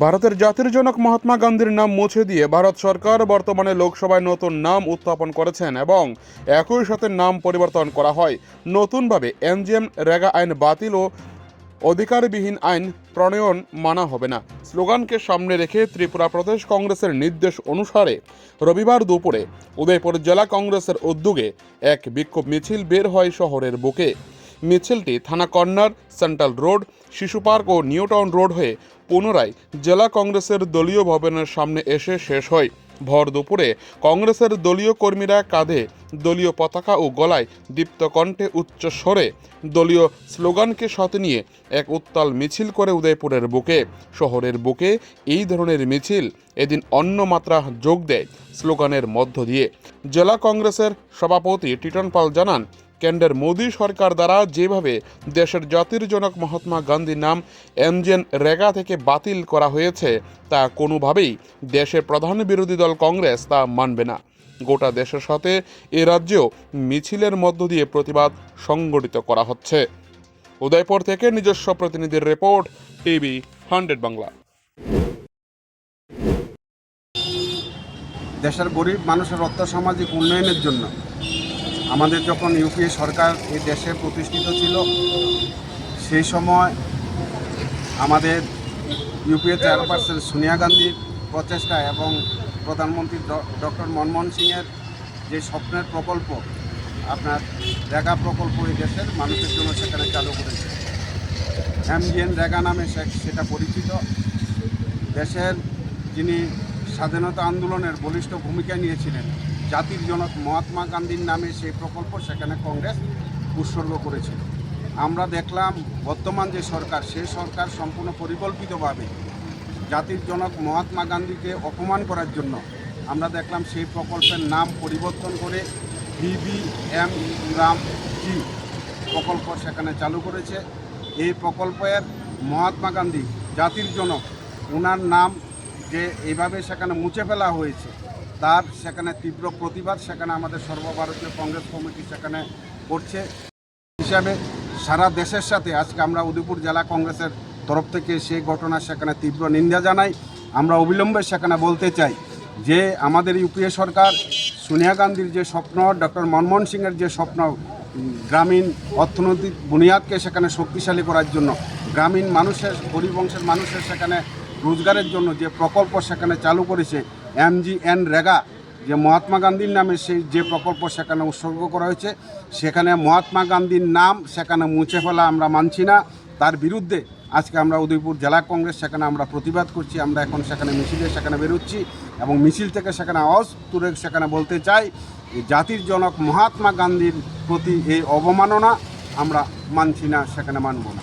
ভারতের জাতির জনক মহাত্মা গান্ধীর নাম মুছে দিয়ে ভারত সরকার বর্তমানে লোকসভায় নতুন নাম উত্থাপন করেছেন এবং একই সাথে নাম পরিবর্তন করা হয়। নতুনভাবে এনজিএম রেগা আইন বাতিল ও অধিকারবিহীন আইন প্রণয়ন মানা হবে না স্লোগানকে সামনে রেখে ত্রিপুরা প্রদেশ কংগ্রেসের নির্দেশ অনুসারে রবিবার দুপুরে উদয়পুর জেলা কংগ্রেসের উদ্যোগে এক বিক্ষোভ মিছিল বের হয় শহরের বুকে। মিছিলটি থানা কর্নার, সেন্ট্রাল রোড, শিশু পার্ক ও নিউ টাউন রোড হয়ে পুনরায় জেলা কংগ্রেসের দলীয় ভবনের সামনে এসে শেষ হয়। ভর দুপুরে কংগ্রেসের দলীয় কর্মীরা কাঁধে দলীয় পতাকা ও গলায় দীপ্ত কণ্ঠে উচ্চস্বরে দলীয় স্লোগানকে সাথে নিয়ে এক উত্তাল মিছিল করে উদয়পুরের বুকে। শহরের বুকে এই ধরনের মিছিল এদিন অন্য মাত্রা যোগ দেয় স্লোগানের মধ্য দিয়ে। জেলা কংগ্রেসের সভাপতি টিটন পাল জানান, কেন্দ্রের মোদী সরকার দ্বারা যেভাবে দেশের জাতির জনক মহাত্মা গান্ধীর নাম এনজিএন রেগা থেকে বাতিল করা হয়েছে তা কোনোভাবেই দেশের প্রধান বিরোধী দল কংগ্রেস তা মানবে না। গোটা দেশের সাথে এ রাজ্যেও মিছিলের মধ্য দিয়ে প্রতিবাদ সংগঠিত করা হচ্ছে। উদয়পুর থেকে নিজস্ব প্রতিনিধির রিপোর্ট, টিভি 100 বাংলা। দেশের গরিব মানুষের অর্থসামাজিক উন্নয়নের জন্য আমাদের যখন ইউপিএ সরকার এই দেশে প্রতিষ্ঠিত ছিল, সেই সময় আমাদের ইউপিএ চেয়ারপারসন সোনিয়া গান্ধীর প্রচেষ্টা এবং প্রধানমন্ত্রী ডক্টর মনমোহন সিংয়ের যে স্বপ্নের প্রকল্প, আপনার রেগা প্রকল্প এই দেশের মানুষের জন্য সেখানে চালু করেছে। এমজিএন রেগা নামে সেটা পরিচিত। দেশের যিনি স্বাধীনতা আন্দোলনের বলিষ্ঠ ভূমিকা নিয়েছিলেন, জাতির জনক মহাত্মা গান্ধীর নামে সেই প্রকল্প সেখানে কংগ্রেস উৎসর্গ করেছিল। আমরা দেখলাম বর্তমান যে সরকার, সেই সরকার সম্পূর্ণ পরিকল্পিতভাবে জাতির জনক মহাত্মা গান্ধীকে অপমান করার জন্য আমরা দেখলাম সেই প্রকল্পের নাম পরিবর্তন করে BBM রামজি প্রকল্প সেখানে চালু করেছে। এই প্রকল্পের মহাত্মা গান্ধী জাতির জনক, ওনার নাম যে এইভাবে সেখানে মুছে ফেলা হয়েছে, তার সেখানে তীব্র প্রতিবাদ সেখানে আমাদের সর্বভারতীয় কংগ্রেস কমিটি সেখানে করছে। হিসাবে সারা দেশের সাথে আজকে আমরা উদয়পুর জেলা কংগ্রেসের তরফ থেকে সেই ঘটনা সেখানে তীব্র নিন্দা জানাই। আমরা অবিলম্বে সেখানে বলতে চাই যে আমাদের ইউপিএ সরকার সোনিয়া গান্ধীর যে স্বপ্ন, ডক্টর মনমোহন সিংয়ের যে স্বপ্ন, গ্রামীণ অর্থনৈতিক বুনিয়াদকে সেখানে শক্তিশালী করার জন্য, গ্রামীণ মানুষের, গরিব অংশের মানুষের সেখানে রোজগারের জন্য যে প্রকল্প সেখানে চালু করেছে এমজিএন রেগা, যে মহাত্মা গান্ধীর নামে সেই যে প্রকল্প সেখানে উৎসর্গ করা হয়েছে, সেখানে মহাত্মা গান্ধীর নাম সেখানে মুছে ফেলা আমরা মানছি না। তার বিরুদ্ধে আজকে আমরা উদয়পুর জেলা কংগ্রেস সেখানে আমরা প্রতিবাদ করছি। আমরা এখন সেখানে মিছিলে সেখানে বেরোচ্ছি এবং মিছিল থেকে সেখানে আওয়াজ তুলে সেখানে বলতে চাই জাতির জনক মহাত্মা গান্ধীর প্রতি এই অবমাননা আমরা মানছি না, সেখানে মানব না।